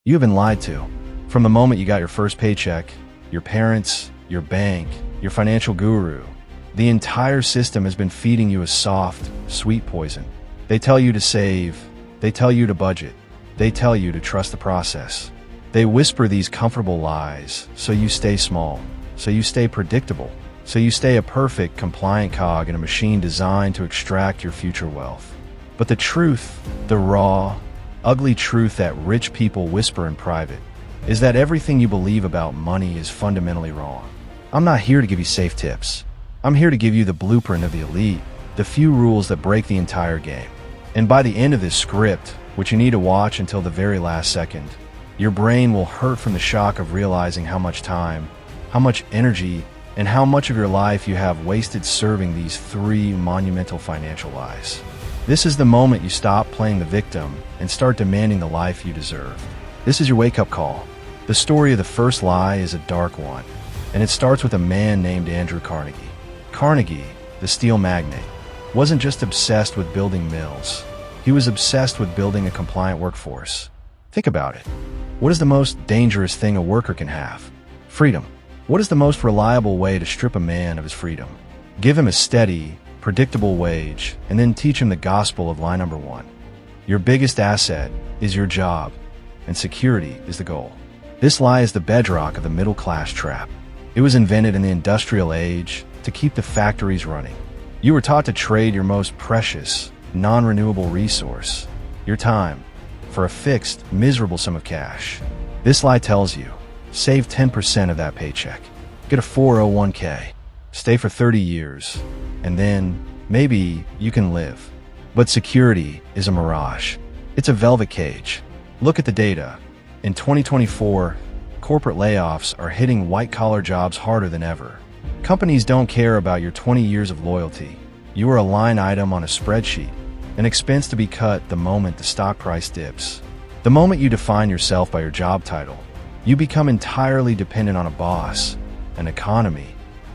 You have been lied to. From the moment you got your first paycheck, your parents, your bank, your financial guru, the entire system has been feeding you a soft, sweet poison. They tell you to save, they tell you to budget, they tell you to trust the process. They whisper these comfortable lies so you stay small, so you stay predictable, so you stay a perfect, compliant cog in a machine designed to extract your future wealth. But the truth, the raw, ugly truth that rich people whisper in private, is that everything you believe about money is fundamentally wrong. I'm not here to give you safe tips. I'm here to give you the blueprint of the elite, the few rules that break the entire game. And by the end of this script, which you need to watch until the very last second, your brain will hurt from the shock of realizing how much time, how much energy, and how much of your life you have wasted serving these 3 monumental financial lies. This is the moment you stop playing the victim and start demanding the life you deserve. This is your wake-up call. The story of the first lie is a dark one, and it starts with a man named Andrew Carnegie. Carnegie, the steel magnate, wasn't just obsessed with building mills. He was obsessed with building a compliant workforce. Think about it. What is the most dangerous thing a worker can have? Freedom. What is the most reliable way to strip a man of his freedom? Give him a steady, predictable wage, and then teach him the gospel of lie number 1. Your biggest asset is your job, and security is the goal. This lie is the bedrock of the middle-class trap. It was invented in the industrial age to keep the factories running. You were taught to trade your most precious, non-renewable resource, your time, for a fixed, miserable sum of cash. This lie tells you, save 10% of that paycheck, get a 401k, stay for 30 years, and then, maybe, you can live. But security is a mirage. It's a velvet cage. Look at the data. In 2024, corporate layoffs are hitting white-collar jobs harder than ever. Companies don't care about your 20 years of loyalty. You are a line item on a spreadsheet, an expense to be cut the moment the stock price dips. The moment you define yourself by your job title, you become entirely dependent on a boss, an economy,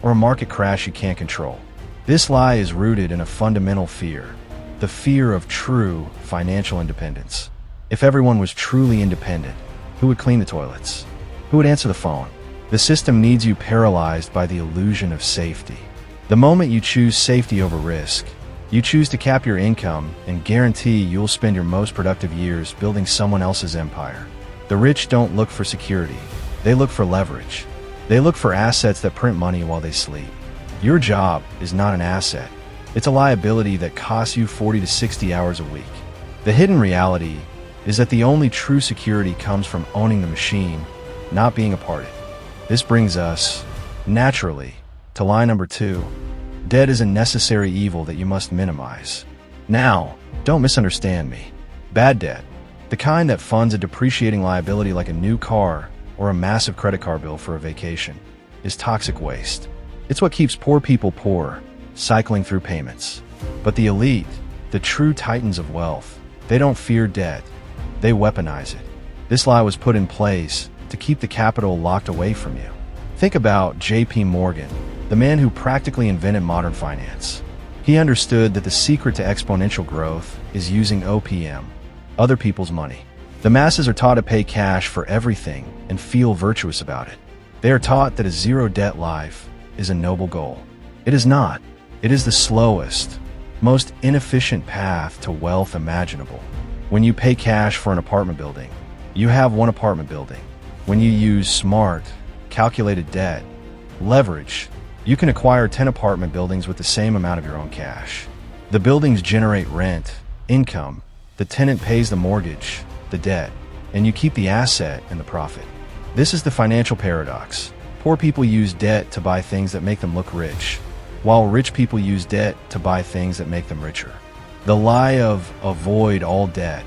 or a market crash you can't control. This lie is rooted in a fundamental fear, the fear of true financial independence. If everyone was truly independent, who would clean the toilets? Who would answer the phone? The system needs you paralyzed by the illusion of safety. The moment you choose safety over risk, you choose to cap your income and guarantee you'll spend your most productive years building someone else's empire. The rich don't look for security. They look for leverage. They look for assets that print money while they sleep. Your job is not an asset. It's a liability that costs you 40 to 60 hours a week. The hidden reality is that the only true security comes from owning the machine, not being a part of it. This brings us, naturally, to lie number 2. Debt is a necessary evil that you must minimize. Now, don't misunderstand me. Bad debt, the kind that funds a depreciating liability like a new car or a massive credit card bill for a vacation, is toxic waste. It's what keeps poor people poor, cycling through payments. But the elite, the true titans of wealth, they don't fear debt. They weaponize it. This lie was put in place to keep the capital locked away from you. Think about J.P. Morgan, the man who practically invented modern finance. He understood that the secret to exponential growth is using OPM, other people's money. The masses are taught to pay cash for everything and feel virtuous about it. They are taught that a zero-debt life is a noble goal. It is not. It is the slowest, most inefficient path to wealth imaginable. When you pay cash for an apartment building, you have one apartment building. When you use smart, calculated debt, leverage, you can acquire 10 apartment buildings with the same amount of your own cash. The buildings generate rent, income, the tenant pays the mortgage, the debt, and you keep the asset and the profit. This is the financial paradox. Poor people use debt to buy things that make them look rich, while rich people use debt to buy things that make them richer. The lie of avoid all debt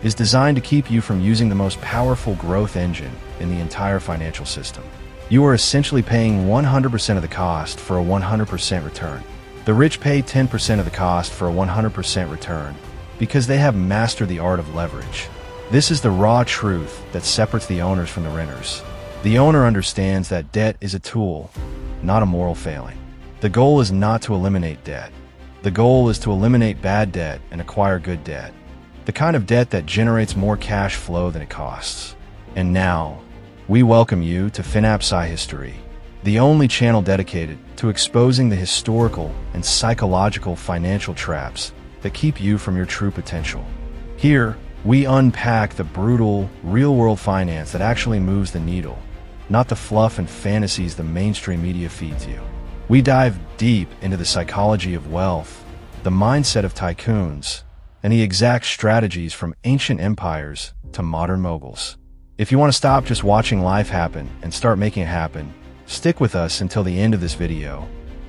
is designed to keep you from using the most powerful growth engine in the entire financial system. You are essentially paying 100% of the cost for a 100% return. The rich pay 10% of the cost for a 100% return because they have mastered the art of leverage. This is the raw truth that separates the owners from the renters. The owner understands that debt is a tool, not a moral failing. The goal is not to eliminate debt. The goal is to eliminate bad debt and acquire good debt. The kind of debt that generates more cash flow than it costs. And now, we welcome you to FINAPSYHISTOry, the only channel dedicated to exposing the historical and psychological financial traps that keep you from your true potential. Here, we unpack the brutal, real-world finance that actually moves the needle, not the fluff and fantasies the mainstream media feeds you. We dive deep into the psychology of wealth, the mindset of tycoons, and the exact strategies from ancient empires to modern moguls. If you want to stop just watching life happen and start making it happen, stick with us until the end of this video,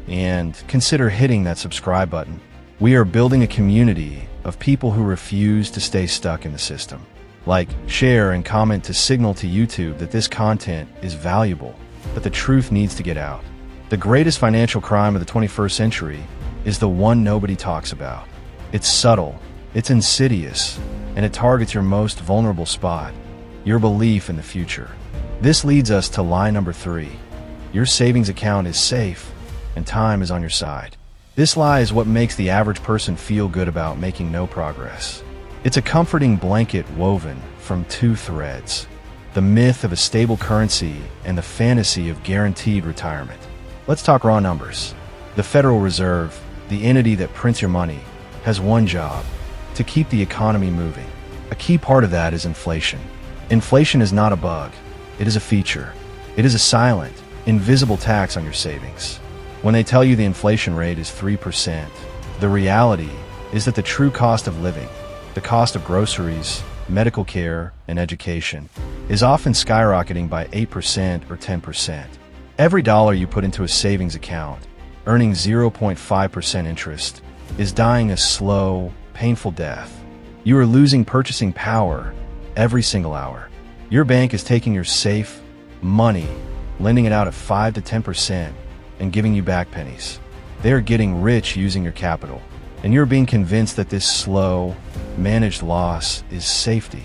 and consider hitting that subscribe button. We are building a community of people who refuse to stay stuck in the system. Like, share, and comment to signal to YouTube that this content is valuable, but the truth needs to get out. The greatest financial crime of the 21st century is the one nobody talks about. It's subtle, it's insidious, and it targets your most vulnerable spot, your belief in the future. This leads us to lie number 3. Your savings account is safe, and time is on your side. This lie is what makes the average person feel good about making no progress. It's a comforting blanket woven from 2 threads: the myth of a stable currency and the fantasy of guaranteed retirement. Let's talk raw numbers. The Federal Reserve, the entity that prints your money, has one job: to keep the economy moving. A key part of that is inflation. Inflation is not a bug, it is a feature. It is a silent, invisible tax on your savings. When they tell you the inflation rate is 3%, the reality is that the true cost of living, the cost of groceries, medical care, and education, is often skyrocketing by 8% or 10%. Every dollar you put into a savings account, earning 0.5% interest, is dying a slow, painful death. You are losing purchasing power every single hour. Your bank is taking your safe money, lending it out at 5 to 10%, and giving you back pennies. They are getting rich using your capital, and you're being convinced that this slow, managed loss is safety.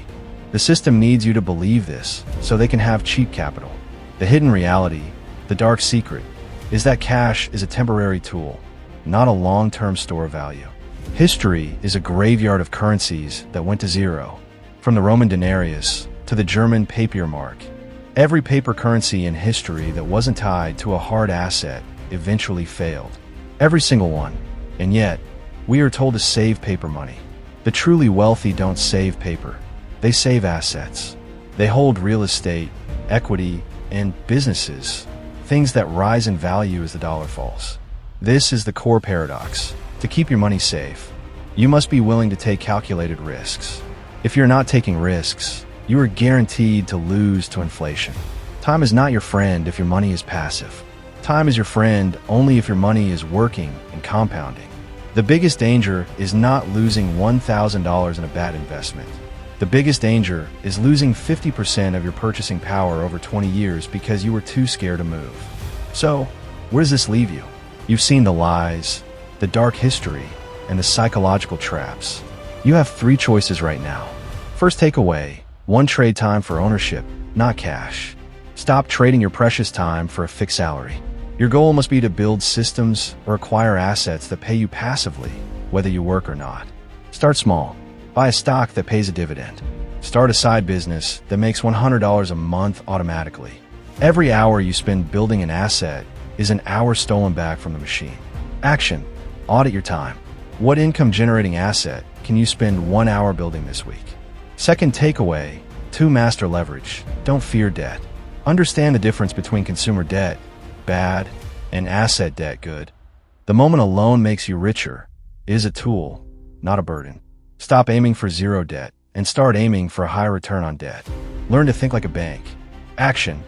The system needs you to believe this so they can have cheap capital. The hidden reality, the dark secret, is that cash is a temporary tool, not a long-term store of value. History is a graveyard of currencies that went to zero, from the Roman denarius to the German Papiermark. Every paper currency in history that wasn't tied to a hard asset eventually failed. Every single one. And yet, we are told to save paper money. The truly wealthy don't save paper. They save assets. They hold real estate, equity, and businesses, things that rise in value as the dollar falls. This is the core paradox. To keep your money safe, you must be willing to take calculated risks. If you're not taking risks, you are guaranteed to lose to inflation. Time is not your friend if your money is passive. Time is your friend only if your money is working and compounding. The biggest danger is not losing $1,000 in a bad investment. The biggest danger is losing 50% of your purchasing power over 20 years because you were too scared to move. So, where does this leave you? You've seen the lies, the dark history, and the psychological traps. You have 3 choices right now. First takeaway: 1 trade time for ownership, not cash. Stop trading your precious time for a fixed salary. Your goal must be to build systems or acquire assets that pay you passively, whether you work or not. Start small. Buy a stock that pays a dividend. Start a side business that makes $100 a month automatically. Every hour you spend building an asset is an hour stolen back from the machine. Action. Audit your time. What income-generating asset can you spend 1 hour building this week? Second takeaway: 2 master leverage. Don't fear debt. Understand the difference between consumer debt, bad, and asset debt, good. The moment a loan makes you richer, it is a tool, not a burden. Stop aiming for 0 debt and start aiming for a high return on debt. Learn to think like a bank. Action.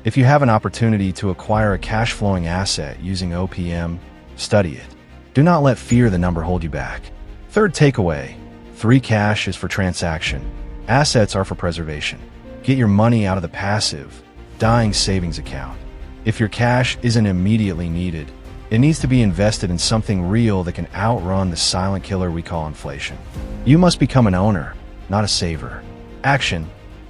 If you have an opportunity to acquire a cash-flowing asset using OPM, study it. Do not let fear the number hold you back. Third takeaway: 3 cash is for transaction. Assets are for preservation. Get your money out of the passive, dying savings account. If your cash isn't immediately needed, it needs to be invested in something real that can outrun the silent killer we call inflation. You must become an owner, not a saver. Action.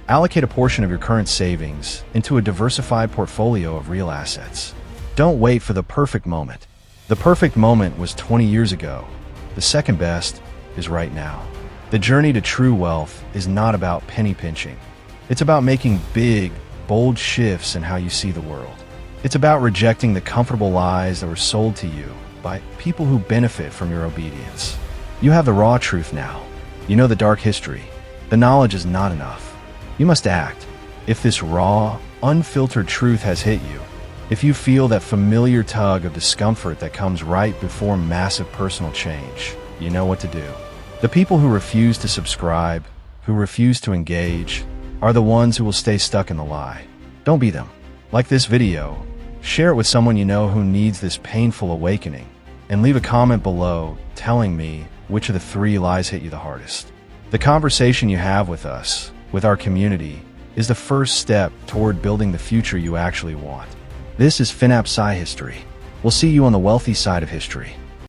Allocate a portion of your current savings into a diversified portfolio of real assets. Don't wait for the perfect moment. The perfect moment was 20 years ago. The second best is right now. The journey to true wealth is not about penny pinching. It's about making big, bold shifts in how you see the world. It's about rejecting the comfortable lies that were sold to you by people who benefit from your obedience. You have the raw truth now. You know the dark history. The knowledge is not enough. You must act. If this raw, unfiltered truth has hit you, if you feel that familiar tug of discomfort that comes right before massive personal change, you know what to do. The people who refuse to subscribe, who refuse to engage, are the ones who will stay stuck in the lie. Don't be them. Like this video, share it with someone you know who needs this painful awakening, and leave a comment below telling me which of the 3 lies hit you the hardest. The conversation you have with us, with our community, is the first step toward building the future you actually want. This is FINAPSYHISTOry. We'll see you on the wealthy side of history.